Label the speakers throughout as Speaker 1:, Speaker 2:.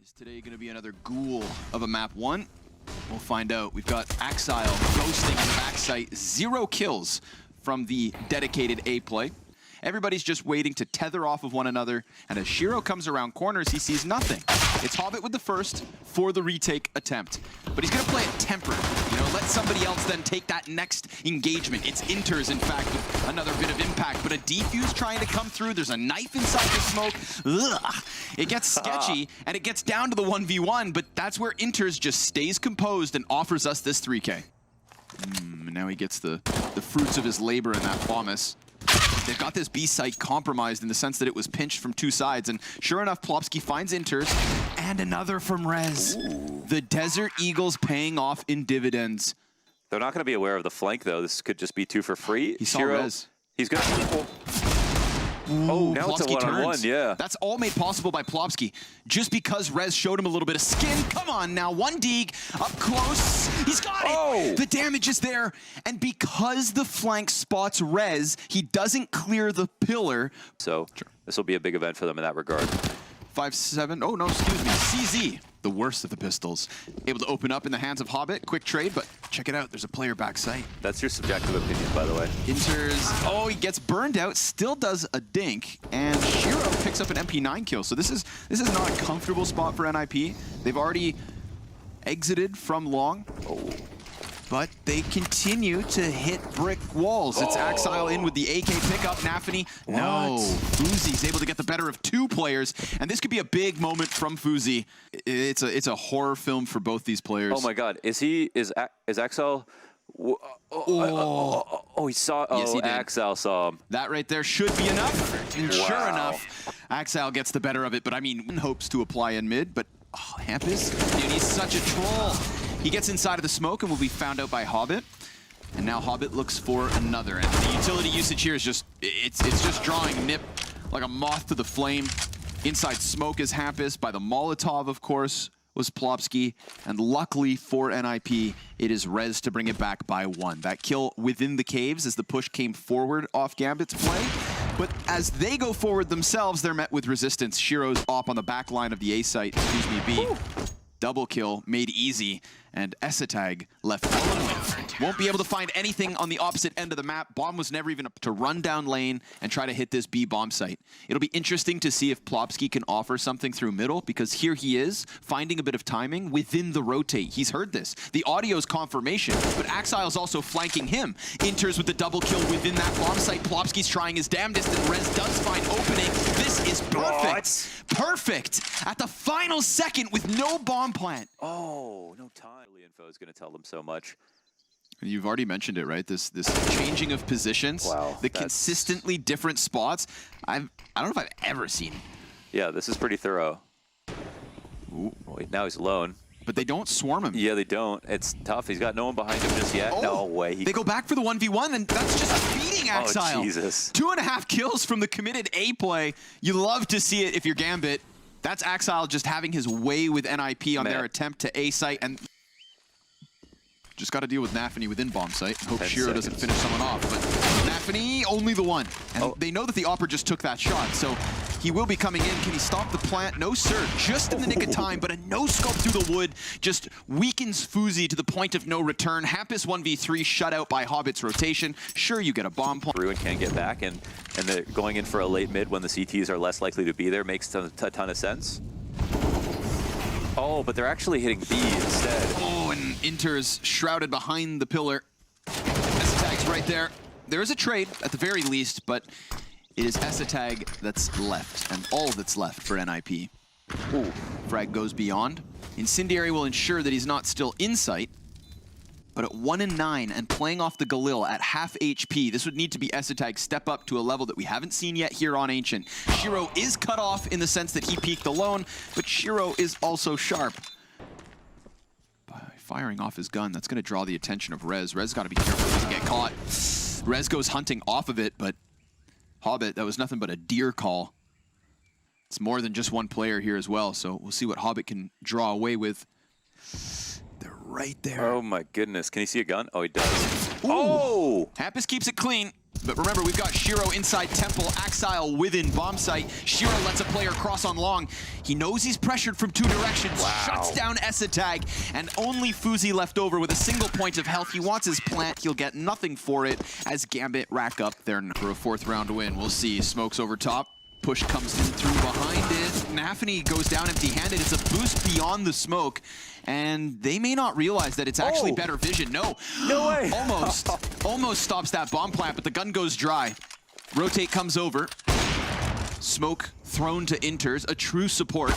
Speaker 1: Is today going to be another ghoul of a map one? We'll find out. We've got Axile ghosting on the backside. 0 kills from the dedicated A play. Everybody's just waiting to tether off of one another, and as Shiro comes around corners, he sees nothing. It's Hobbit with the first for the retake attempt. But he's going to play it tempered. You know, let somebody else then take that next engagement. It's Inters, in fact, with another bit of impact. But a defuse trying to come through. There's a knife inside the smoke. Ugh. It gets sketchy, and it gets down to the 1v1, but that's where Inters just stays composed and offers us this 3K. And now he gets the fruits of his labor in that Thomas. They've got this B site compromised in the sense that it was pinched from 2 sides, and sure enough, Plopsky finds Inters, and another from Rez. Ooh. The Desert Eagles paying off in dividends.
Speaker 2: They're not going to be aware of the flank, though. This could just be 2 for free.
Speaker 1: He saw Rez.
Speaker 2: He's going to... Oh, now
Speaker 1: Plopsky
Speaker 2: it's a one-on-one, yeah.
Speaker 1: That's all made possible by Plopsky. Just because Rez showed him a little bit of skin. Come on now, 1 Deeg, up close. He's got it.
Speaker 2: Oh.
Speaker 1: The damage is there. And because the flank spots Rez, he doesn't clear the pillar.
Speaker 2: So this will be a big event for them in that regard.
Speaker 1: 5-7, oh no, excuse me, CZ, the worst of the pistols. Able to open up in the hands of Hobbit, quick trade, but check it out, there's a player back sight.
Speaker 2: That's your subjective opinion, by the way.
Speaker 1: Inters, oh, he gets burned out, still does a dink, and Shiro picks up an MP9 kill. So this is not a comfortable spot for NIP. They've already exited from long. Oh. But they continue to hit brick walls. It's Axile in with the AK pickup. NaVi, no. Fuzi's able to get the better of 2 players, and this could be a big moment from Fuzi. It's a horror film for both these players.
Speaker 2: Oh my God, is Axile? He saw. Oh, yes, he did. Axile saw him.
Speaker 1: That right there should be enough. And sure enough, Axile gets the better of it. But I mean, hopes to apply in mid. But Hampus, dude, he's such a troll. He gets inside of the smoke and will be found out by Hobbit. And now Hobbit looks for another. And the utility usage here is just, it's just drawing Nip like a moth to the flame. Inside smoke is Hampus. By the Molotov, of course, was Plopsky. And luckily for NIP, it is Rez to bring it back by 1. That kill within the caves as the push came forward off Gambit's play. But as they go forward themselves, they're met with resistance. Shiro's op on the back line of the A site, excuse me, B. Ooh. Double kill made easy, and Esatag left alone. Won't be able to find anything on the opposite end of the map. Bomb was never even up to run down lane and try to hit this B bomb site. It'll be interesting to see if Plopsky can offer something through middle, because here he is, finding a bit of timing within the rotate. He's heard this. The audio's confirmation, but Axile's also flanking him. Inters with the double kill within that bomb site. Plopsky's trying his damnedest, and Rez does find opening. This is perfect. What? Perfect. At the final second with no bomb plant.
Speaker 2: Oh, no time. Info is going to tell them so much.
Speaker 1: You've already mentioned it, right? This changing of positions, the consistently different spots. I don't know if I've ever seen.
Speaker 2: Yeah, this is pretty thorough. Ooh. Wait, now he's alone.
Speaker 1: But they don't swarm him.
Speaker 2: Yeah, they don't. It's tough. He's got no one behind him just yet. Oh, no way.
Speaker 1: They go back for the 1v1, and that's just feeding Axile.
Speaker 2: Oh, Jesus.
Speaker 1: 2.5 kills from the committed A play. You love to see it if you're Gambit. That's Axile just having his way with NIP on their attempt to A site, and just got to deal with NaVi within bomb site and hope Shiro doesn't finish someone off. But NaVi, only the one. And they know that the Opera just took that shot, so he will be coming in. Can he stop the plant? No, sir. Just in the nick of time, but a no-scope through the wood just weakens Fuzi to the point of no return. Hampus 1v3 shut out by Hobbit's rotation. Sure, you get a bomb point.
Speaker 2: Ruin can't get back, and they're going in for a late mid when the CTs are less likely to be there makes a ton of sense. Oh, but they're actually hitting B instead.
Speaker 1: Oh, and Inters shrouded behind the pillar. Esatag's right there. There is a trade, at the very least, but it is Esatag that's left, and all that's left for NIP. Ooh, frag goes beyond. Incendiary will ensure that he's not still in sight, but at 1-9 and playing off the Galil at half HP, this would need to be Esatag step up to a level that we haven't seen yet here on Ancient. Shiro is cut off in the sense that he peeked alone, but Shiro is also sharp. By firing off his gun, that's going to draw the attention of Rez. Rez got to be careful he doesn't get caught. Rez goes hunting off of it, but Hobbit, that was nothing but a deer call. It's more than just one player here as well, so we'll see what Hobbit can draw away with. They're right there.
Speaker 2: Oh my goodness. Can he see a gun? Oh, he does.
Speaker 1: Ooh. Oh! Hampus keeps it clean. But remember, we've got Shiro inside Temple, Axile within bomb site. Shiro lets a player cross on long. He knows he's pressured from two directions, shuts down Esatag, and only Fuzi left over with a single point of health. He wants his plant, he'll get nothing for it as Gambit rack up there for a 4th round win. We'll see. Smokes over top. Push comes in through behind it. NaVi goes down empty-handed. It's a boost beyond the smoke. And they may not realize that it's actually better vision. No way. Almost stops that bomb plant, but the gun goes dry. Rotate comes over. Smoke thrown to Inters, a true support.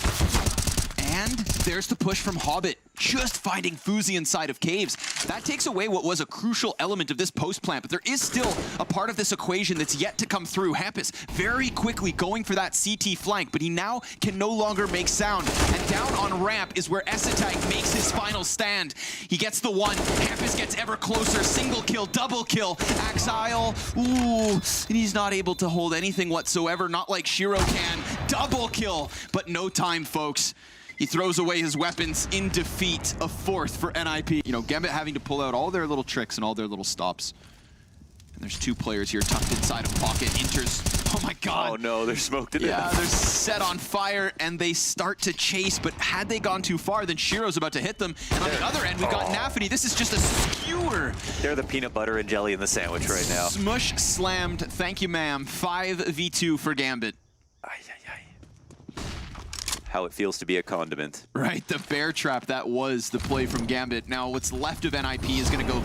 Speaker 1: And there's the push from Hobbit, just finding Fuzi inside of caves. That takes away what was a crucial element of this post plant, but there is still a part of this equation that's yet to come through. Hampus very quickly going for that CT flank, but he now can no longer make sound. And down on ramp is where Esatag makes his final stand. He gets the one. Hampus gets ever closer. Single kill, double kill. Axile, ooh, and he's not able to hold anything whatsoever, not like Shiro can. Double kill, but no time, folks. He throws away his weapons in defeat, a 4th for NIP. You know, Gambit having to pull out all their little tricks and all their little stops. And there's 2 players here tucked inside of pocket. Inters, oh my god.
Speaker 2: Oh no, they're smoked in.
Speaker 1: Yeah, they're set on fire and they start to chase, but had they gone too far, then Shiro's about to hit them. And on the other end, we've got NaVi. This is just a skewer.
Speaker 2: They're the peanut butter and jelly in the sandwich right now.
Speaker 1: Smush slammed, thank you ma'am. 5v2 for Gambit.
Speaker 2: How it feels to be a condiment.
Speaker 1: Right, the bear trap, that was the play from Gambit. Now what's left of NIP is going to go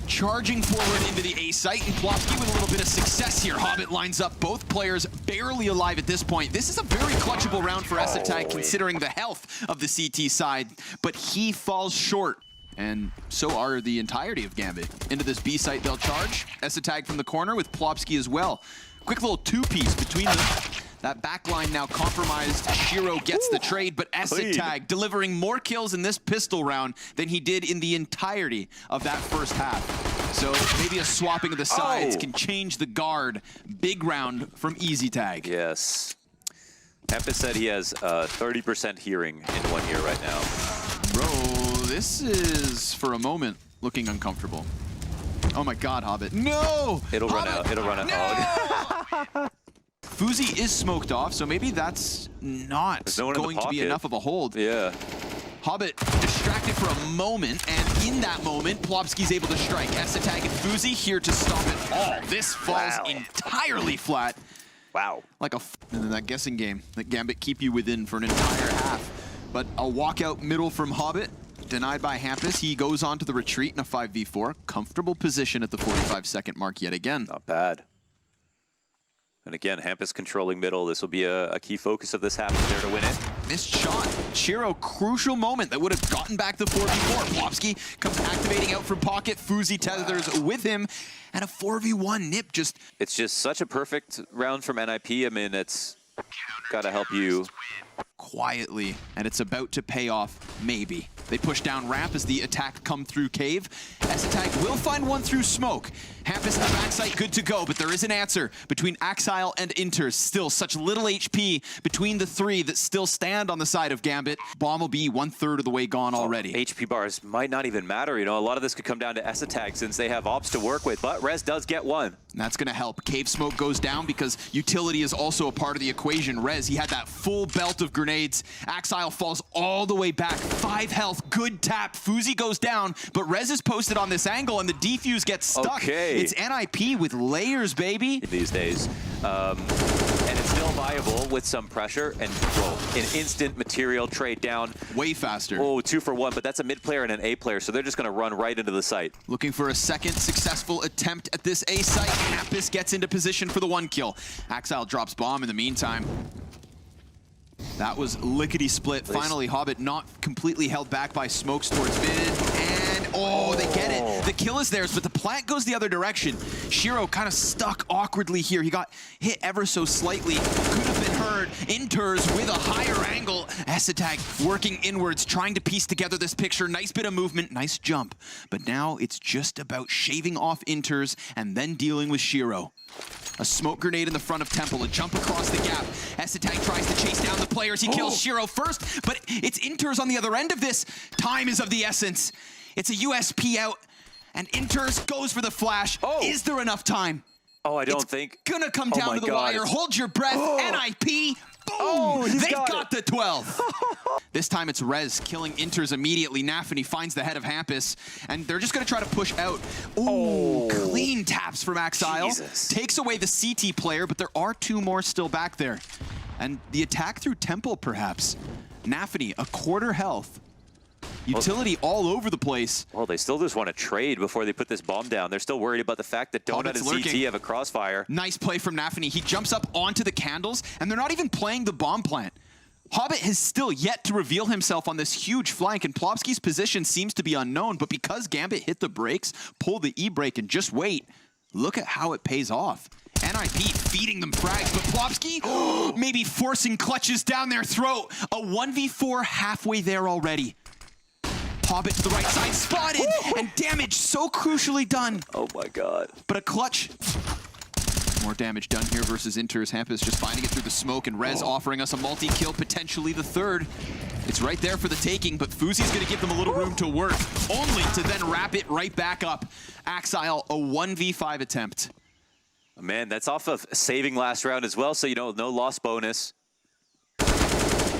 Speaker 1: charging forward into the A site, and Plofsky with a little bit of success here. Hobbit lines up, both players barely alive at this point. This is a very clutchable round for Esatag considering the health of the CT side, but he falls short. And so are the entirety of Gambit. Into this B site they'll charge. Esatag from the corner with Plofsky as well. Quick little two-piece between them. That backline now compromised. Shiro gets the trade, but Esatag delivering more kills in this pistol round than he did in the entirety of that first half. So maybe a swapping of the sides can change the guard. Big round from EasyTag.
Speaker 2: Yes. Hampus said he has 30% hearing in 1 year right now.
Speaker 1: Bro, this is, for a moment, looking uncomfortable. Oh my god, Hobbit. No!
Speaker 2: It'll run out. It'll run out.
Speaker 1: No! Fuzi is smoked off, so maybe that's not going to be enough of a hold.
Speaker 2: Yeah.
Speaker 1: Hobbit distracted for a moment, and in that moment, Plofsky's able to strike. Esatag and Fuzi here to stop it all. This falls entirely flat.
Speaker 2: Wow.
Speaker 1: Like and then that guessing game that Gambit keep you within for an entire half. But a walkout middle from Hobbit, denied by Hampus. He goes on to the retreat in a 5v4. Comfortable position at the 45-second mark yet again.
Speaker 2: Not bad. And again, Hampus controlling middle. This will be a key focus of this half there to win it.
Speaker 1: Missed shot. Shiro, crucial moment that would have gotten back the 4v4. Plofsky comes activating out from pocket. Fuzi tethers with him. And a 4v1 nip just...
Speaker 2: It's just such a perfect round from NIP. I mean, it's got to help you.
Speaker 1: Quietly, and it's about to pay off, maybe. They push down ramp as the attack come through cave. Esatag will find one through smoke. Hampus in the backside, good to go, but there is an answer between Axile and Inters. Still such little HP between the 3 that still stand on the side of Gambit. Bomb will be 1/3 of the way gone already.
Speaker 2: HP bars might not even matter. You know, a lot of this could come down to Esatag since they have ops to work with, but Rez does get one.
Speaker 1: And that's going to help. Cave smoke goes down because utility is also a part of the equation. Rez, he had that full belt of grenades. Axile falls all the way back. 5 health, good tap. Fuzi goes down, but Rez is posted on this angle and the defuse gets stuck.
Speaker 2: Okay.
Speaker 1: It's NIP with layers, baby.
Speaker 2: These days. And it's still viable with some pressure and an instant material trade down.
Speaker 1: Way faster.
Speaker 2: Oh, 2 for 1, but that's a mid player and an A player, so they're just going to run right into the site.
Speaker 1: Looking for a second successful attempt at this A site. Hampus gets into position for the 1 kill. Axile drops bomb in the meantime. That was lickety split. Finally, Hobbit not completely held back by smokes towards mid. And oh, they get it. The kill is theirs, but the plant goes the other direction. Shiro kind of stuck awkwardly here. He got hit ever so slightly. Could have been heard. Inters with a higher angle. Esatag working inwards, trying to piece together this picture. Nice bit of movement, nice jump. But now it's just about shaving off Inters and then dealing with Shiro. A smoke grenade in the front of Temple, a jump across the gap. Esatag tries to chase down the players. He kills Shiro first, but it's Inters on the other end of this. Time is of the essence. It's a USP out, And Inters goes for the flash.
Speaker 2: Oh.
Speaker 1: Is there enough time?
Speaker 2: Oh, I don't think.
Speaker 1: Gonna come
Speaker 2: Oh
Speaker 1: down
Speaker 2: my
Speaker 1: to the
Speaker 2: God,
Speaker 1: wire. Hold your breath. NIP. Boom!
Speaker 2: Oh, he's
Speaker 1: they
Speaker 2: got
Speaker 1: the 12. This time it's Rez killing Inters immediately. NaVi finds the head of Hampus, and they're just going to try to push out. Ooh, clean taps from Axile.
Speaker 2: Jesus.
Speaker 1: Takes away the CT player, but there are 2 more still back there. And the attack through Temple, perhaps. NaVi, a quarter health. Utility all over the place.
Speaker 2: Well, they still just want to trade before they put this bomb down. They're still worried about the fact that Donut and
Speaker 1: lurking.
Speaker 2: CT have a crossfire.
Speaker 1: Nice play from NaVi. He jumps up onto the candles, and they're not even playing the bomb plant. Hobbit has still yet to reveal himself on this huge flank, and Plopsky's position seems to be unknown, but because Gambit hit the brakes, pull the E-brake, and just wait, look at how it pays off. NIP feeding them frags, but Plopsky maybe forcing clutches down their throat. A 1v4 halfway there already. Hobbit to the right side, spotted, and damage so crucially done.
Speaker 2: Oh my God.
Speaker 1: But a clutch. More damage done here versus Inters. Hampus just finding it through the smoke, and Rez offering us a multi-kill, potentially the 3rd. It's right there for the taking, but Fuzi's gonna give them a little room to work, only to then wrap it right back up. Axile, a 1v5 attempt.
Speaker 2: Man, that's off of saving last round as well, so you know, no loss bonus.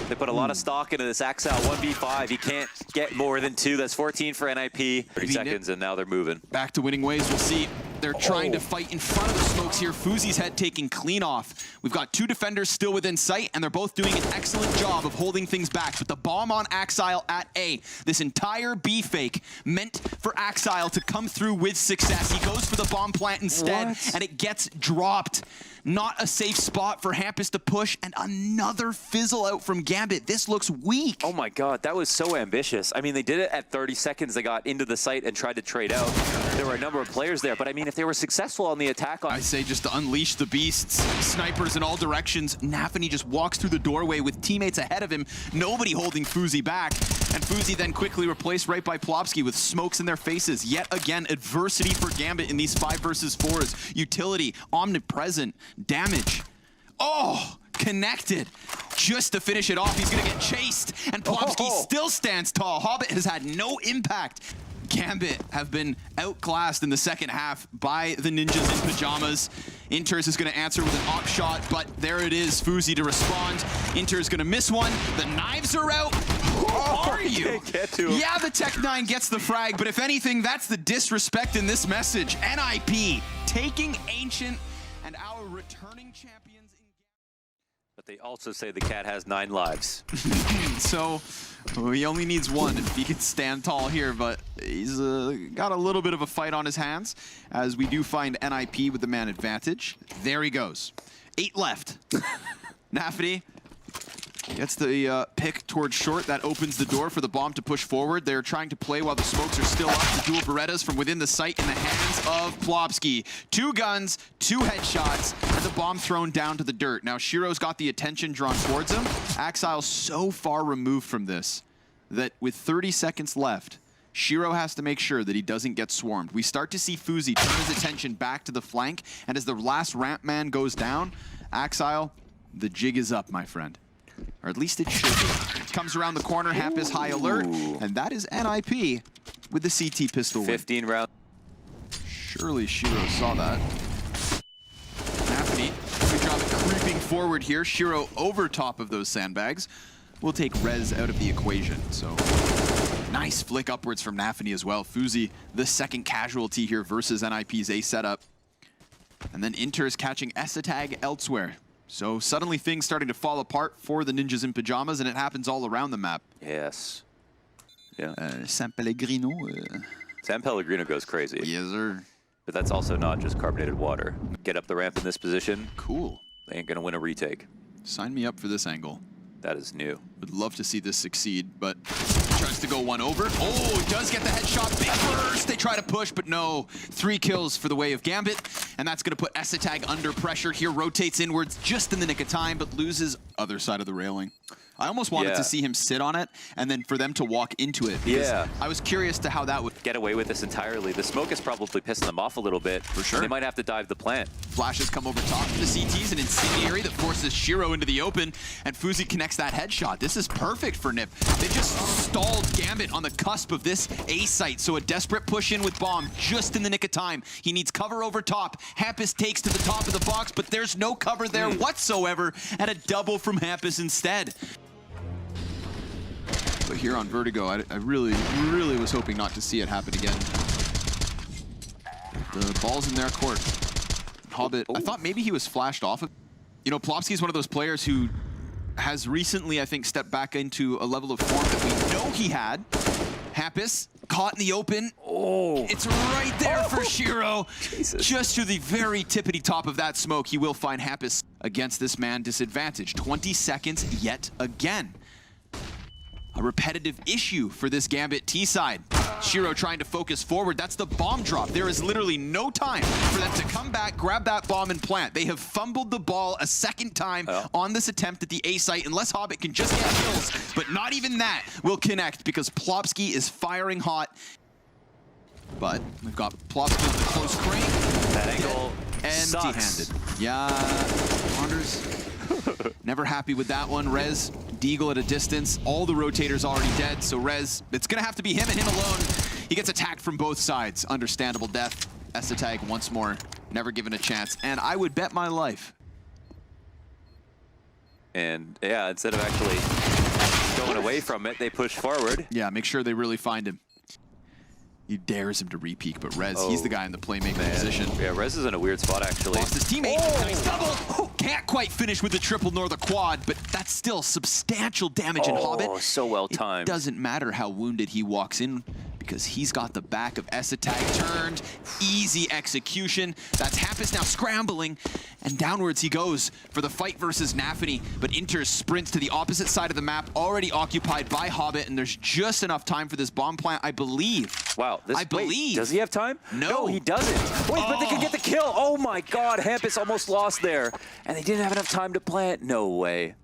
Speaker 2: They put a lot of stock into this Axile 1v5. He can't get more than 2. That's 14 for NIP. 30 seconds, and now they're moving.
Speaker 1: Back to winning ways, we'll see. They're trying to fight in front of the smokes here. Fuzi's head taking clean off. We've got 2 defenders still within sight, and they're both doing an excellent job of holding things back. But the bomb on Axile at A. This entire B fake meant for Axile to come through with success. He goes for the bomb plant instead, and it gets dropped. Not a safe spot for Hampus to push, and another fizzle out from Gambit. This looks weak.
Speaker 2: Oh my God, that was so ambitious. I mean, they did it at 30 seconds. They got into the site and tried to trade out. There were a number of players there, but I mean, if they were successful on the attack on...
Speaker 1: I say just to unleash the beasts. Snipers in all directions. NaVi just walks through the doorway with teammates ahead of him. Nobody holding Fuzi back. And Fuzi then quickly replaced right by Plopsky with smokes in their faces. Yet again, adversity for Gambit in these 5 versus 4s. Utility, omnipresent, damage. Oh, connected. Just to finish it off, he's gonna get chased. And Plopsky still stands tall. Hobbit has had no impact. Gambit have been outclassed in the second half by the ninjas in pajamas. Inters is going to answer with an op shot, but there it is, Fuzi to respond. Inters going to miss one. The knives are out. Who are you?
Speaker 2: Can't get to him.
Speaker 1: Yeah, the Tech 9 gets the frag, but if anything, that's the disrespect in this message. NIP taking Ancient and our returning champions.
Speaker 2: But they also say the cat has 9 lives.
Speaker 1: So he only needs 1 if he can stand tall here, but he's got a little bit of a fight on his hands as we do find NIP with the man advantage. There he goes. 8 left. NaVi gets the pick towards short. That opens the door for the bomb to push forward. They're trying to play while the smokes are still up. The dual Berettas from within the site in the hands of Plopsky. 2 guns, 2 headshots, and the bomb thrown down to the dirt. Now Shiro's got the attention drawn towards him. Axile's so far removed from this that with 30 seconds left, Shiro has to make sure that he doesn't get swarmed. We start to see Fuzi turn his attention back to the flank, and as the last ramp man goes down, Axile, the jig is up, my friend. Or at least it should be. Comes around the corner, Hap is high alert, and that is NIP with the CT pistol
Speaker 2: 15 rounds.
Speaker 1: Surely Shiro saw that. NaVi, good job at creeping forward here. Shiro over top of those sandbags. We'll take Rez out of the equation, so... Nice flick upwards from NaVi as well. Fuzi, the second casualty here versus NIP's A setup. And then Inter's catching S-tag elsewhere. So suddenly things starting to fall apart for the ninjas in pajamas, and it happens all around the map.
Speaker 2: Yes. Yeah.
Speaker 1: San Pellegrino.
Speaker 2: San Pellegrino goes crazy.
Speaker 1: Yes, sir.
Speaker 2: But that's also not just carbonated water. Get up the ramp in this position.
Speaker 1: Cool.
Speaker 2: They ain't gonna win a retake.
Speaker 1: Sign me up for this angle.
Speaker 2: That is new.
Speaker 1: Would love to see this succeed, but tries to go 1 over. Oh, does get the headshot. Big burst. They try to push, but no. 3 kills for the way of Gambit, and that's going to put S-tag under pressure here. Rotates inwards just in the nick of time, but loses other side of the railing. I almost wanted to see him sit on it and then for them to walk into it.
Speaker 2: Yeah.
Speaker 1: I was curious to how that would
Speaker 2: get away with this entirely. The smoke is probably pissing them off a little bit.
Speaker 1: For sure.
Speaker 2: They might have to dive the plant.
Speaker 1: Flashes come over top of the CTs, an incendiary that forces Shiro into the open, and Fuzi connects that headshot. This is perfect for NiP. They just stalled Gambit on the cusp of this A site, so a desperate push in with bomb just in the nick of time. He needs cover over top. Hampus takes to the top of the box, but there's no cover there whatsoever, and a double from Hampus instead. But here on Vertigo, I really was hoping not to see it happen again. The ball's in their court. Hobbit, I thought maybe he was flashed off. You know, Plopsky is one of those players who has recently, I think, stepped back into a level of form that we know he had. Hampus, caught in the open. Oh, it's right there for Shiro. Jesus. Just to the very tippity top of that smoke, he will find Hampus against this man disadvantaged. 20 seconds yet again. A repetitive issue for this Gambit T side. Shiro trying to focus forward. That's the bomb drop. There is literally no time for them to come back, grab that bomb, and plant. They have fumbled the ball a second time on this attempt at the A site, unless Hobbit can just get kills. But not even that will connect because Plopsky is firing hot. But we've got Plopsky with the close crane.
Speaker 2: That angle
Speaker 1: empty-handed. Yeah, Wanders. Never happy with that one. Rez, Deagle at a distance. All the rotators already dead, so Rez, it's gonna have to be him and him alone. He gets attacked from both sides. Understandable death. Esatag once more, never given a chance. And I would bet my life.
Speaker 2: And yeah, instead of actually going away from it, they push forward.
Speaker 1: Yeah, make sure they really find him. He dares him to re-peek, but Rez, he's the guy in the playmaking position.
Speaker 2: Yeah, Rez is in a weird spot, actually.
Speaker 1: Lost his teammate. Nice double. Can't quite finish with the triple nor the quad, but that's still substantial damage in Hobbit.
Speaker 2: Oh, so well timed.
Speaker 1: It doesn't matter how wounded he walks in because he's got the back of Esatag turned. Easy execution. That's Hampus now scrambling, and downwards he goes for the fight versus NaVi, but Inter sprints to the opposite side of the map, already occupied by Hobbit, and there's just enough time for this bomb plant, I believe.
Speaker 2: Wow.
Speaker 1: I believe.
Speaker 2: Does he have time?
Speaker 1: No,
Speaker 2: he doesn't. Wait, but they can get the kill. Oh my God, Hampus almost lost there, and they didn't have enough time to plant. No way.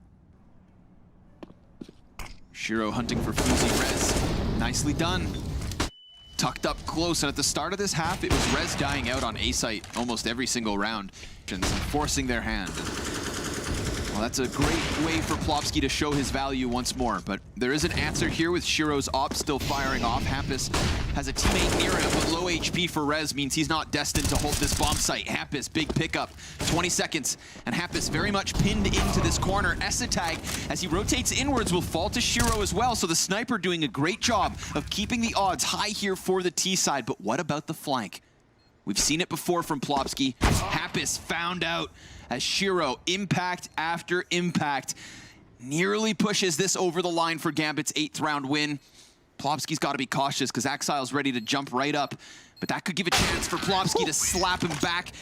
Speaker 1: Shiro hunting for Fuzi. Rez, nicely done. Tucked up close, and at the start of this half, it was Rez dying out on A site almost every single round, and forcing their hand. Well, that's a great way for Plopsky to show his value once more, but there is an answer here with Shiro's op still firing off. Hampus has a teammate near him, but low HP for Rez means he's not destined to hold this bomb site. Hampus, big pickup, 20 seconds, and Hampus very much pinned into this corner. Esatag, as he rotates inwards, will fall to Shiro as well, so the sniper doing a great job of keeping the odds high here for the T side, but what about the flank? We've seen it before from Plopsky. Hampus found out as Shiro, impact after impact, nearly pushes this over the line for Gambit's 8th round win. Plopsky's got to be cautious because Axile's ready to jump right up, but that could give a chance for Plopsky to slap him back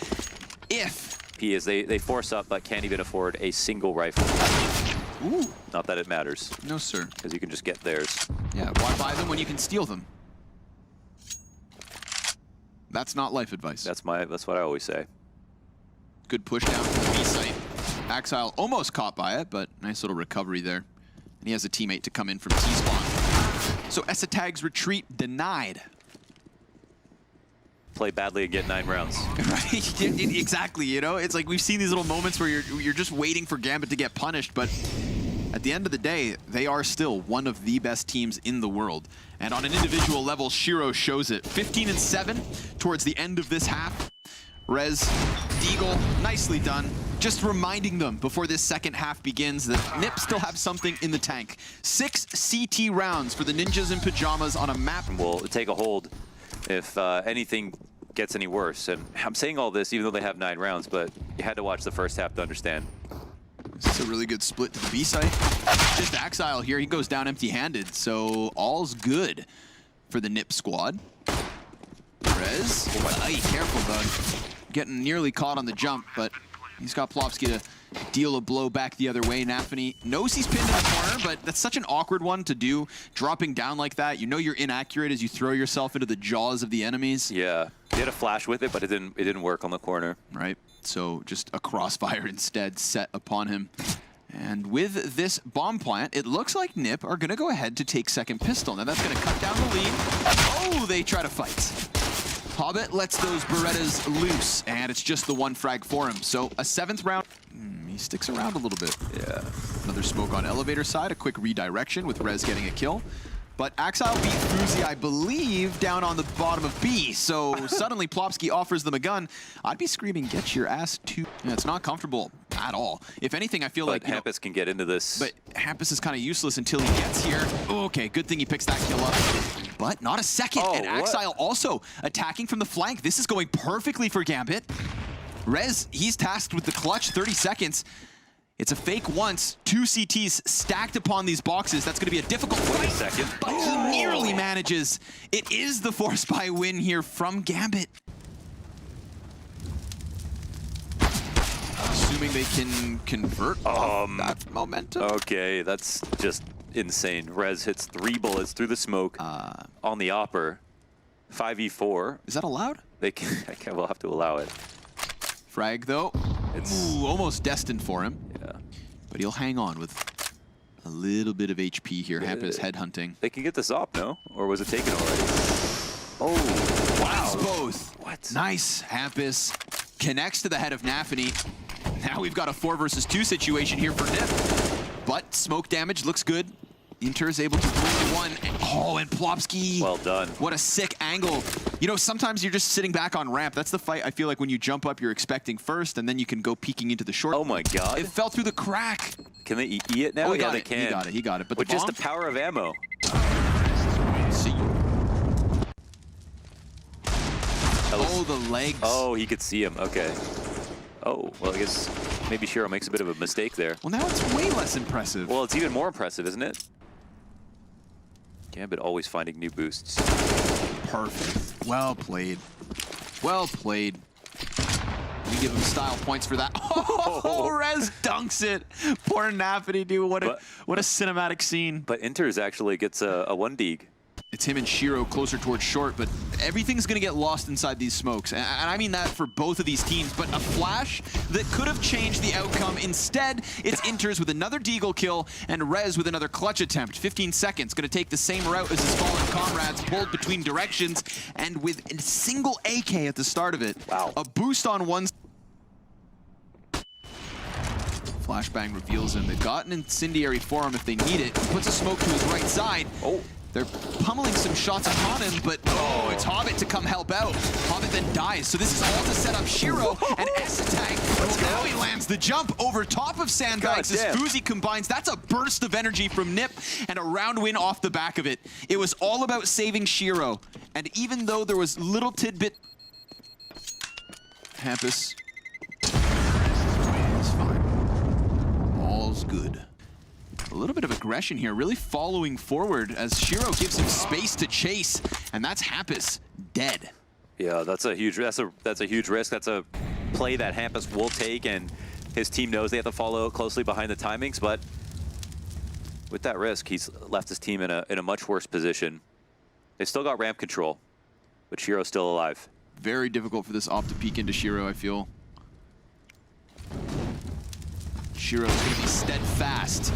Speaker 1: if...
Speaker 2: They force up but can't even afford a single rifle.
Speaker 1: Ooh.
Speaker 2: Not that it matters.
Speaker 1: No, sir.
Speaker 2: Because you can just get theirs.
Speaker 1: Yeah, why buy them when you can steal them? That's not life advice.
Speaker 2: That's what I always say.
Speaker 1: Good push down to the B site. Axile almost caught by it, but nice little recovery there. And he has a teammate to come in from T-spawn. So Esatag's retreat denied.
Speaker 2: Play badly and get 9 rounds.
Speaker 1: Right? Exactly, you know? It's like we've seen these little moments where you're just waiting for Gambit to get punished, but at the end of the day, they are still one of the best teams in the world. And on an individual level, Shiro shows it. 15-7 towards the end of this half. Rez, Deagle, nicely done. Just reminding them before this second half begins that NiP still have something in the tank. 6 CT rounds for the Ninjas in Pajamas on a map.
Speaker 2: Will take a hold if anything gets any worse. And I'm saying all this even though they have 9 rounds, but you had to watch the first half to understand.
Speaker 1: This is a really good split to the B site. Just Axile here, he goes down empty-handed, so all's good for the NiP squad. Rez, careful, bud. Getting nearly caught on the jump, but he's got Plopsky to deal a blow back the other way. NaVi knows he's pinned in the corner, but that's such an awkward one to do. Dropping down like that, you know you're inaccurate as you throw yourself into the jaws of the enemies.
Speaker 2: Yeah, he had a flash with it, but it didn't work on the corner.
Speaker 1: Right, so just a crossfire instead set upon him. And with this bomb plant, it looks like Nip are going to go ahead to take second pistol. Now that's going to cut down the lead. Oh, they try to fight. Hobbit lets those Berettas loose, and it's just the one frag for him. So a 7th round. He sticks around a little bit.
Speaker 2: Yeah.
Speaker 1: Another smoke on elevator side, a quick redirection with Rez getting a kill. But Axile beat Fuzi, I believe, down on the bottom of B. So suddenly Plopsky offers them a gun. I'd be screaming, get your ass to... Yeah, it's not comfortable at all. If anything, I feel like...
Speaker 2: Hampus can get into this.
Speaker 1: But Hampus is kind of useless until he gets here. Okay, good thing he picks that kill up. But not a second.
Speaker 2: Oh,
Speaker 1: and Axile also attacking from the flank. This is going perfectly for Gambit. Rez, he's tasked with the clutch, 30 seconds. It's a fake once, 2 CTs stacked upon these boxes. That's going to be a difficult fight.
Speaker 2: Wait a second.
Speaker 1: But he nearly manages. It is the force buy win here from Gambit. Assuming they can convert that momentum.
Speaker 2: Okay, that's just insane. Rez hits 3 bullets through the smoke on the opper. 5v4.
Speaker 1: Is that allowed?
Speaker 2: They can, we'll have to allow it.
Speaker 1: Frag, though. Ooh, almost destined for him.
Speaker 2: Yeah.
Speaker 1: But he'll hang on with a little bit of HP here. Hampus headhunting.
Speaker 2: They can get this op, no? Or was it taken already? Oh, wow.
Speaker 1: Both.
Speaker 2: What?
Speaker 1: Nice. Hampus connects to the head of Nafany. Now we've got a 4 versus 2 situation here for Nip. But smoke damage looks good. Inter is able to bring one. Oh, and Plopsky.
Speaker 2: Well done.
Speaker 1: What a sick angle. You know, sometimes you're just sitting back on ramp. That's the fight I feel like when you jump up, you're expecting first, and then you can go peeking into the short.
Speaker 2: Oh my God.
Speaker 1: It fell through the crack.
Speaker 2: Can they eat it now?
Speaker 1: Oh,
Speaker 2: yeah, they
Speaker 1: it.
Speaker 2: can.
Speaker 1: He got it. He got it. But
Speaker 2: with
Speaker 1: the
Speaker 2: just
Speaker 1: bomb?
Speaker 2: the power of ammo.
Speaker 1: See. Oh, the legs.
Speaker 2: Oh, he could see him. Okay. Oh, well, I guess maybe Shiro makes a bit of a mistake there.
Speaker 1: Well, now it's way less impressive.
Speaker 2: Well, it's even more impressive, isn't it? Gambit always finding new boosts.
Speaker 1: Perfect. Well played. Well played. We give him style points for that. Oh, Rez dunks it. Poor Nafany, dude. What a cinematic scene.
Speaker 2: But Inters actually gets a 1 dig.
Speaker 1: It's him and Shiro closer towards short, but everything's going to get lost inside these smokes. And I mean that for both of these teams, but a flash that could have changed the outcome. Instead, it's Inters with another deagle kill and Rez with another clutch attempt. 15 seconds, going to take the same route as his fallen comrades, pulled between directions, and with a single AK at the start of it.
Speaker 2: Wow.
Speaker 1: A boost on one. Flashbang reveals him. They've got an incendiary for him if they need it. He puts a smoke to his right side.
Speaker 2: Oh.
Speaker 1: They're pummeling some shots upon him, but oh, it's Hobbit to come help out. Hobbit then dies, so this is all to set up Shiro and S-Attack. Now he lands the jump over top of Sandbags as Fuzi combines. That's a burst of energy from Nip and a round win off the back of it. It was all about saving Shiro, and even though there was little tidbit... Hampus. It's fine. All's good. A little bit of aggression here, really following forward as Shiro gives him space to chase, and that's Hampus dead.
Speaker 2: Yeah, that's a huge risk. That's a play that Hampus will take, and his team knows they have to follow closely behind the timings. But with that risk, he's left his team in a much worse position. They've still got ramp control, but Shiro's still alive.
Speaker 1: Very difficult for this op to peek into Shiro, I feel. Shiro's going to be steadfast.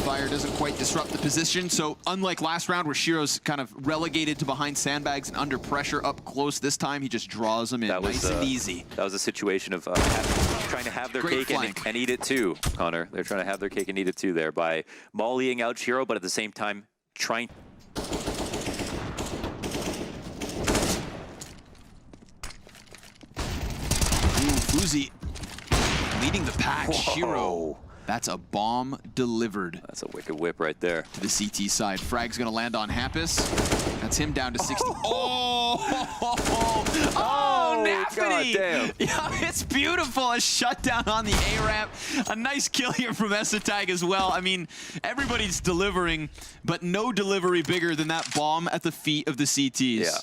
Speaker 1: Fire doesn't quite disrupt the position, so unlike last round where Shiro's kind of relegated to behind Sandbags and under pressure up close, this time he just draws them in nice and easy.
Speaker 2: That was a situation of trying to have their cake and eat it too, Connor. They're trying to have their cake and eat it too there by mollying out Shiro, but at the same time trying...
Speaker 1: Fuzi leading the pack.
Speaker 2: Whoa.
Speaker 1: Shiro. That's a bomb delivered.
Speaker 2: That's a wicked whip right there.
Speaker 1: To the CT side. Frag's going to land on Hampus. That's him down to 60. Oh, Nafany!
Speaker 2: Damn.
Speaker 1: Yeah, it's beautiful. A shutdown on the A-ramp. A nice kill here from S-Attack as well. I mean, everybody's delivering, but no delivery bigger than that bomb at the feet of the CTs.
Speaker 2: Yeah.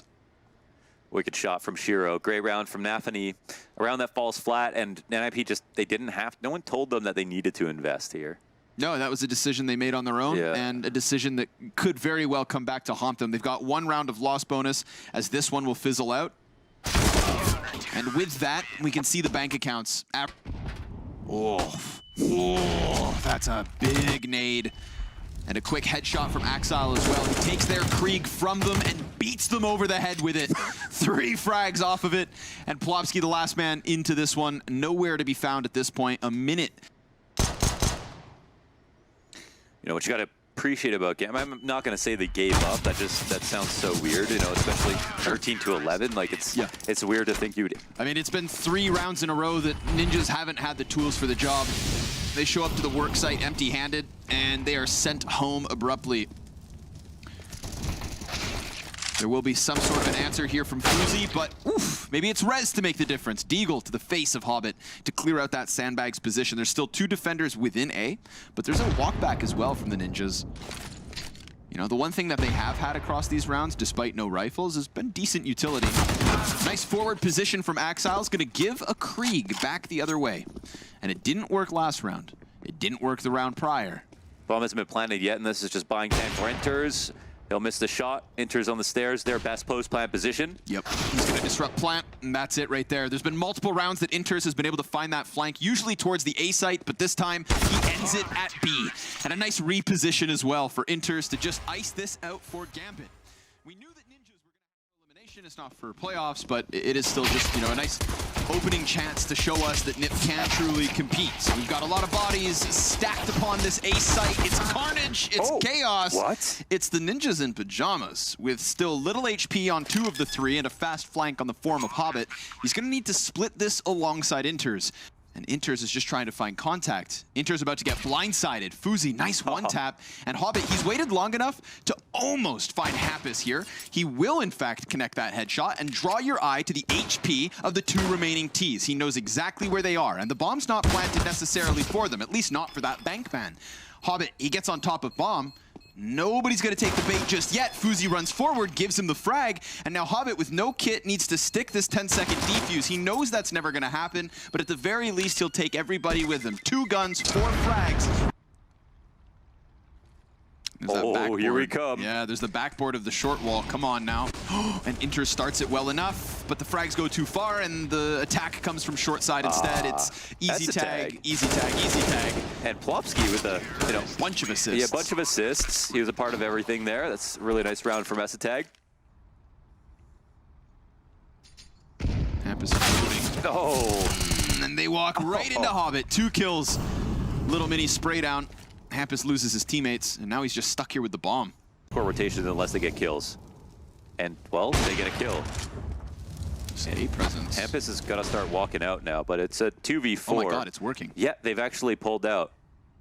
Speaker 2: Wicked shot from Shiro. Great round from Nafany. Around that falls flat, and NIP just, they didn't have, no one told them that they needed to invest here.
Speaker 1: No, that was a decision they made on their own, and a decision that could very well come back to haunt them. They've got one round of loss bonus, as this one will fizzle out. And with that, we can see the bank accounts. Oh, that's a big nade. And a quick headshot from Axile as well. He takes their Krieg from them and beats them over the head with it. 3 frags off of it. And Plopsky, the last man into this one, nowhere to be found at this point. A minute.
Speaker 2: You know what you got to appreciate about Gambit. I'm not going to say they gave up. That sounds so weird, you know, especially 13 to 11. Like it's weird to think you'd.
Speaker 1: I mean, it's been 3 rounds in a row that Ninjas haven't had the tools for the job. They show up to the work site empty-handed, and they are sent home abruptly. There will be some sort of an answer here from Fuzi, but oof, maybe it's Rez to make the difference. Deagle to the face of Hobbit to clear out that sandbags position. There's still 2 defenders within A, but there's a walkback as well from the Ninjas. You know, the one thing that they have had across these rounds, despite no rifles, has been decent utility. Nice forward position from Axile's gonna give a Krieg back the other way. And it didn't work last round. It didn't work the round prior.
Speaker 2: Bomb hasn't been planted yet, and this is just buying time for Inters. He'll miss the shot. Inters on the stairs, their best post-plant position.
Speaker 1: Yep, he's gonna disrupt plant, and that's it right there. There's been multiple rounds that Inters has been able to find that flank, usually towards the A site, but this time he ends it at B. And a nice reposition as well for Inters to just ice this out for Gambit. We knew that Ninjas were gonna have elimination. It's not for playoffs, but it is still just, you know, a nice opening chance to show us that NiP can truly compete. So we've got a lot of bodies stacked upon this A site. It's carnage, it's chaos.
Speaker 2: What?
Speaker 1: It's the Ninjas in pajamas with still little HP on 2 of the 3 and a fast flank on the form of Hobbit. He's gonna need to split this alongside Inters. And Inters is just trying to find contact. Inters about to get blindsided. Fuzi, nice one tap. And Hobbit, he's waited long enough to almost find Hampus here. He will, in fact, connect that headshot and draw your eye to the HP of the 2 remaining Ts. He knows exactly where they are, and the bomb's not planted necessarily for them, at least not for that bank man. Hobbit, he gets on top of bomb. Nobody's gonna take the bait just yet. Fuzi runs forward, gives him the frag, and now Hobbit with no kit needs to stick this 10-second defuse. He knows that's never gonna happen, but at the very least, he'll take everybody with him. 2 guns, 4 frags. There's
Speaker 2: here we come.
Speaker 1: Yeah, there's the backboard of the short wall. Come on now. And Inter starts it well enough, but the frags go too far, and the attack comes from short side instead. It's easy tag, easy tag, easy tag.
Speaker 2: And Plopsky with a
Speaker 1: bunch of assists.
Speaker 2: Yeah, a bunch of assists. He was a part of everything there. That's a really nice round for Mesatag.
Speaker 1: Hampus is moving.
Speaker 2: Oh.
Speaker 1: And they walk right into Hobbit. 2 kills. Little mini spray down. Hampus loses his teammates, and now he's just stuck here with the bomb.
Speaker 2: Poor rotation unless they get kills. And, well, they get a kill.
Speaker 1: A presence.
Speaker 2: Hampus has got to start walking out now, but it's a 2v4.
Speaker 1: Oh my god, it's working.
Speaker 2: Yeah, they've actually pulled out.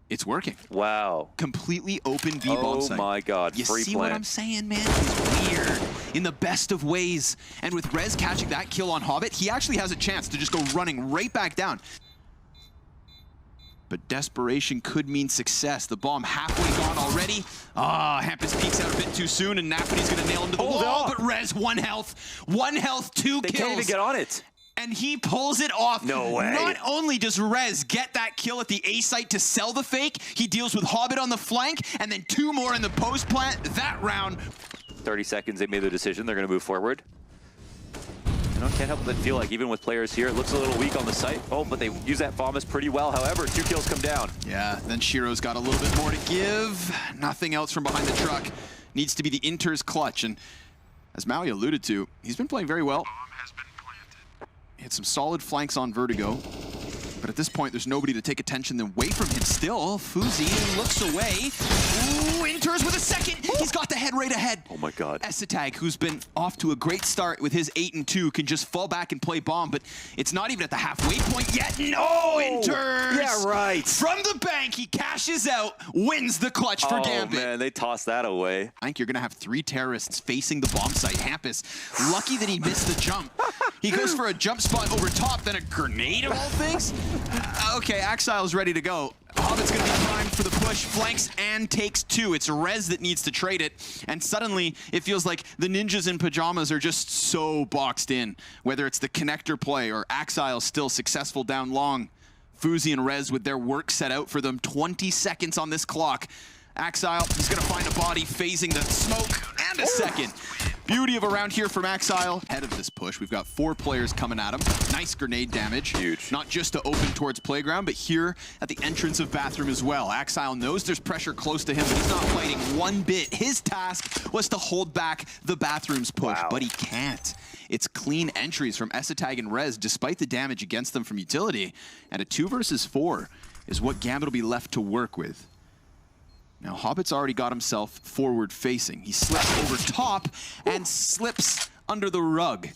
Speaker 1: It's working.
Speaker 2: Wow.
Speaker 1: Completely open B-bomb site.
Speaker 2: Oh my god,
Speaker 1: you
Speaker 2: free
Speaker 1: see
Speaker 2: plant.
Speaker 1: what I'm saying, man? It's weird. In the best of ways. And with Rez catching that kill on Hobbit, he actually has a chance to just go running right back down. But desperation could mean success. The bomb halfway gone already. Hampus peeks out a bit too soon, and Nafany's gonna nail him to the wall. But Rez, 1 health. 1 health, 2 kills.
Speaker 2: They can't even get on it.
Speaker 1: And he pulls it off.
Speaker 2: No way.
Speaker 1: Not only does Rez get that kill at the A site to sell the fake, he deals with Hobbit on the flank, and then 2 more in the post plant. That round.
Speaker 2: 30 seconds, they made the decision. They're gonna move forward. You know, can't help but feel like even with players here, it looks a little weak on the site. Oh, but they use that Vomus pretty well. However, 2 kills come down.
Speaker 1: Yeah, then Shiro's got a little bit more to give. Nothing else from behind the truck. Needs to be the Inter's clutch. And as Maui alluded to, he's been playing very well. He had some solid flanks on Vertigo. But at this point, there's nobody to take attention away from him still. Fuzi looks away. Ooh, Inters with a second. He's got the head right ahead.
Speaker 2: Oh my god.
Speaker 1: Esatag, who's been off to a great start with his 8 and 2, can just fall back and play bomb, but it's not even at the halfway point yet. No, Inters!
Speaker 2: Yeah, right.
Speaker 1: From the bank, he cashes out, wins the clutch for Gambit.
Speaker 2: Oh man, they tossed that away.
Speaker 1: I think you're gonna have 3 terrorists facing the bomb site. Hampus, lucky that he missed the jump. He goes for a jump spot over top, then a grenade of all things. Okay, Axile's ready to go. Hobbit's gonna be primed for the push, flanks and takes 2. It's Rez that needs to trade it, and suddenly it feels like the Ninjas in pajamas are just so boxed in. Whether it's the connector play or Axile still successful down long. Fuzi and Rez with their work set out for them. 20 seconds on this clock. Axile, he's gonna find a body phasing the smoke and a second. Beauty of a round here from Axile. Head of this push, we've got 4 players coming at him. Nice grenade damage.
Speaker 2: Huge.
Speaker 1: Not just to open towards playground, but here at the entrance of bathroom as well. Axile knows there's pressure close to him, but he's not fighting one bit. His task was to hold back the bathroom's push, but he can't. It's clean entries from Esatag and Rez, despite the damage against them from utility. And a 2 versus 4 is what Gambit will be left to work with. Now, Hobbit's already got himself forward-facing. He slips over top and slips under the rug.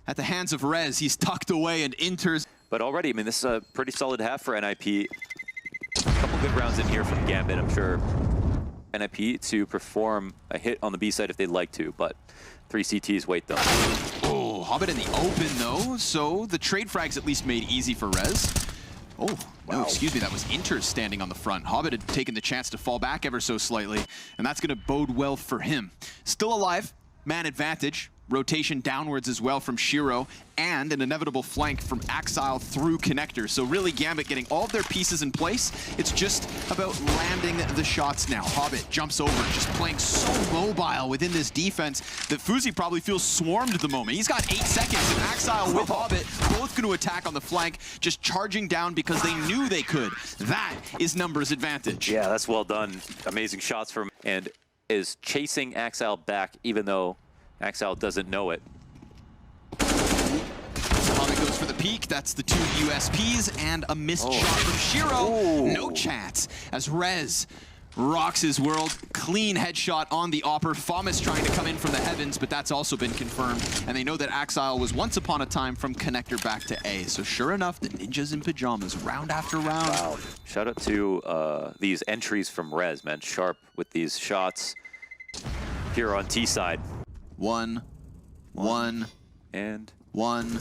Speaker 1: At the hands of Rez, he's tucked away and enters.
Speaker 2: But already, I mean, this is a pretty solid half for NIP. A couple good rounds in here from Gambit. I'm sure NIP to perform a hit on the B side if they'd like to, but 3 CTs wait though.
Speaker 1: Oh, Hobbit in the open though, so the trade frags at least made easy for Rez. Oh, no, excuse me, that was Inter standing on the front. Hobbit had taken the chance to fall back ever so slightly, and that's going to bode well for him. Still alive, man advantage. Rotation downwards as well from Shiro, and an inevitable flank from Axile through connector. So really Gambit getting all of their pieces in place. It's just about landing the shots now. Hobbit jumps over, just playing so mobile within this defense that Fuzi probably feels swarmed at the moment. He's got 8 seconds, and Axile with Hobbit both going to attack on the flank, just charging down because they knew they could. That is numbers advantage.
Speaker 2: Yeah, that's well done. Amazing shots from, and is chasing Axile back even though Axile doesn't know it.
Speaker 1: Hobbit goes for the peek. That's the 2 USPs and a missed shot from Shiro. No chance as Rez rocks his world. Clean headshot on the Opper. Famas trying to come in from the heavens, but that's also been confirmed. And they know that Axile was once upon a time from connector back to A. So sure enough, the ninjas in pajamas, round after round.
Speaker 2: Wow. Shout out to these entries from Rez, man. Sharp with these shots here on T side.
Speaker 1: One.
Speaker 2: And
Speaker 1: one.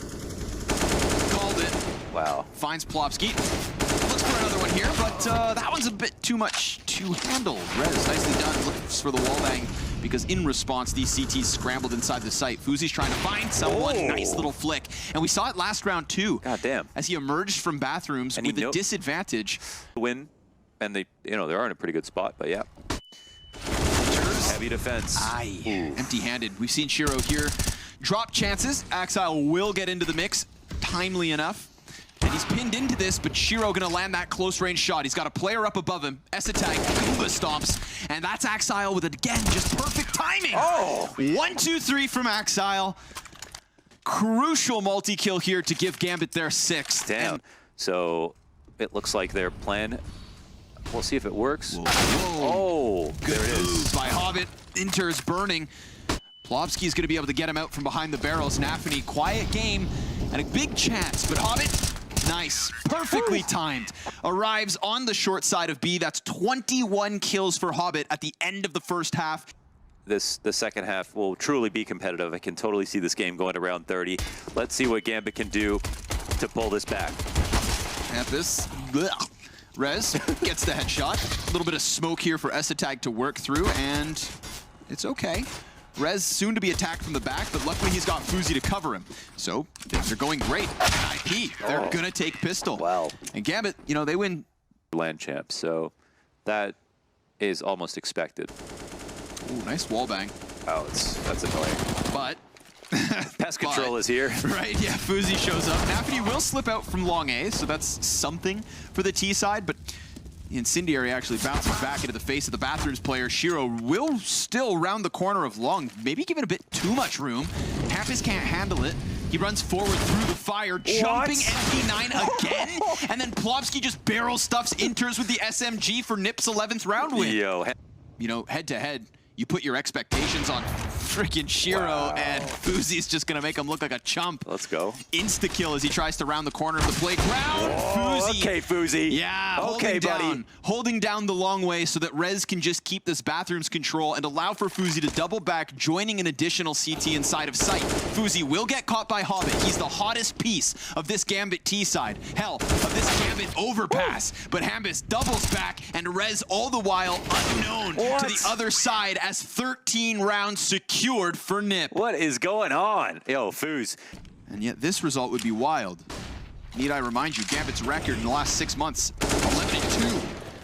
Speaker 1: Called it.
Speaker 2: Wow.
Speaker 1: Finds Plopsky. Looks for another one here, but that one's a bit too much to handle. Rez, nicely done. Looks for the wallbang because in response, these CTs scrambled inside the site. Fuzi's trying to find someone. Nice little flick. And we saw it last round too.
Speaker 2: God damn.
Speaker 1: As he emerged from bathrooms and with a disadvantage.
Speaker 2: Win, and they, they're in a pretty good spot, but yeah. Heavy defense.
Speaker 1: Empty-handed. We've seen Shiro here drop chances. Axile will get into the mix timely enough. And he's pinned into this, but Shiro gonna land that close-range shot. He's got a player up above him. Esatag, Kumba stomps. And that's Axile with, again, just perfect timing. 1, 2, 3 from Axile. Crucial multi-kill here to give Gambit their 6th.
Speaker 2: Damn. So it looks like their plan. We'll see if it works.
Speaker 1: Whoa. Good
Speaker 2: there it
Speaker 1: move
Speaker 2: is.
Speaker 1: by Hobbit. Inter's burning. Plopsky's going to be able to get him out from behind the barrels. Nafany, quiet game and a big chance, but Hobbit, nice. Perfectly timed. Arrives on the short side of B. That's 21 kills for Hobbit at the end of the first half.
Speaker 2: The second half will truly be competitive. I can totally see this game going to round 30. Let's see what Gambit can do to pull this back.
Speaker 1: At this, Rez gets the headshot. A little bit of smoke here for Esatag to work through, and it's okay. Rez soon to be attacked from the back, but luckily he's got Fuzi to cover him. So things are going great. IP, they're gonna take pistol.
Speaker 2: Wow.
Speaker 1: And Gambit, they win.
Speaker 2: Land champ, so that is almost expected.
Speaker 1: Ooh, nice wall bang.
Speaker 2: Oh, that's annoying.
Speaker 1: But
Speaker 2: pest control is here.
Speaker 1: Right, yeah, Fuzi shows up. Nafany will slip out from long A, so that's something for the T side, but the incendiary actually bounces back into the face of the bathrooms player. Shiro will still round the corner of long, maybe giving a bit too much room. Hampus can't handle it. He runs forward through the fire, jumping MP9 again, and then Plopsky just barrel stuffs Inters with the SMG for Nip's 11th round win.
Speaker 2: Yo.
Speaker 1: Head to head, you put your expectations on freaking Shiro, and Fuzi's just gonna make him look like a chump.
Speaker 2: Let's go.
Speaker 1: Insta-kill as he tries to round the corner of the playground. Fuzi.
Speaker 2: Okay, Fuzi.
Speaker 1: Yeah,
Speaker 2: okay, buddy.
Speaker 1: Holding down the long way so that Rez can just keep this bathroom's control and allow for Fuzi to double back, joining an additional CT inside of sight. Fuzi will get caught by Hobbit. He's the hottest piece of this Gambit T side. Hell, of this Gambit overpass. But Hampus doubles back, and Rez all the while unknown to the other side as 13 rounds secured for Nip.
Speaker 2: What is going on? Yo, Fuz.
Speaker 1: And yet this result would be wild. Need I remind you, Gambit's record in the last 6 months, 11-2.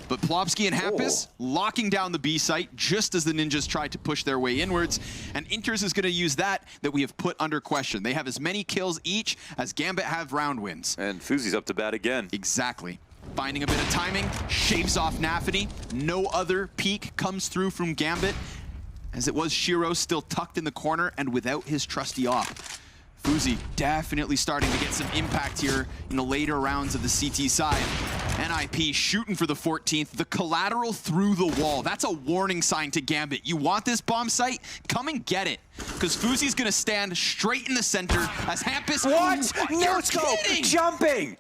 Speaker 1: But Plopsky and Hampus locking down the B site just as the Ninjas tried to push their way inwards. And Inters is going to use that we have put under question. They have as many kills each as Gambit have round wins.
Speaker 2: And Fuzi's up to bat again.
Speaker 1: Exactly. Finding a bit of timing, shaves off NaVi. No other peek comes through from Gambit, as it was Shiro still tucked in the corner and without his trusty off. Fuzi definitely starting to get some impact here in the later rounds of the CT side. NIP shooting for the 14th, the collateral through the wall. That's a warning sign to Gambit. You want this bomb site? Come and get it. Because Fuzi's gonna stand straight in the center as Hampus—
Speaker 2: What? No scope! Jumping!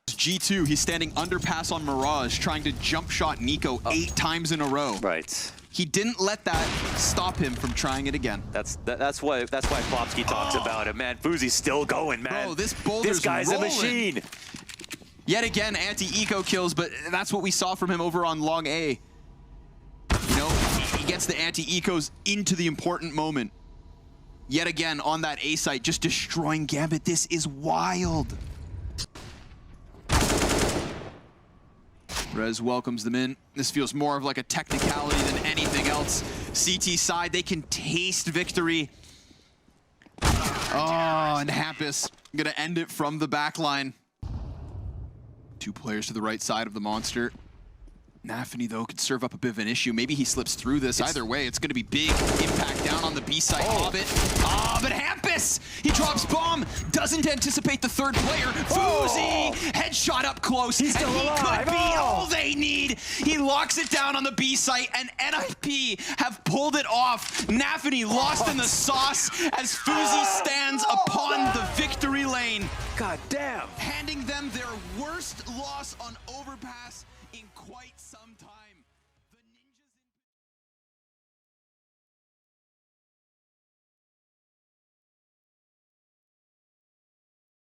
Speaker 1: G2, he's standing underpass on Mirage, trying to jump shot niko 8 times in a row.
Speaker 2: Right.
Speaker 1: He didn't let that stop him from trying it again.
Speaker 2: That's why Plopsky talks about it, man. Fuzi's still going, man.
Speaker 1: Bro, this
Speaker 2: guy's
Speaker 1: rolling.
Speaker 2: a machine.
Speaker 1: Yet again, anti-eco kills, but that's what we saw from him over on long A. You know, he gets the anti-ecos into the important moment. Yet again, on that A site, just destroying Gambit. This is wild. Rez welcomes them in. This feels more of like a technicality than anything else. CT side, they can taste victory. Oh, and Hampus gonna end it from the back line. 2 players to the right side of the monster. NaVi, though, could serve up a bit of an issue. Maybe he slips through this. Either way, it's going to be big impact down on the B side. Hobbit. But Hampus! He drops bomb. Doesn't anticipate the third player. Fuzi! Headshot up close.
Speaker 2: He's still alive.
Speaker 1: Could be all they need. He locks it down on the B site, and NIP have pulled it off. NaVi lost in the sauce as Fuzi stands upon the victory lane.
Speaker 2: God damn.
Speaker 1: Handing them their worst loss on Overpass in quite some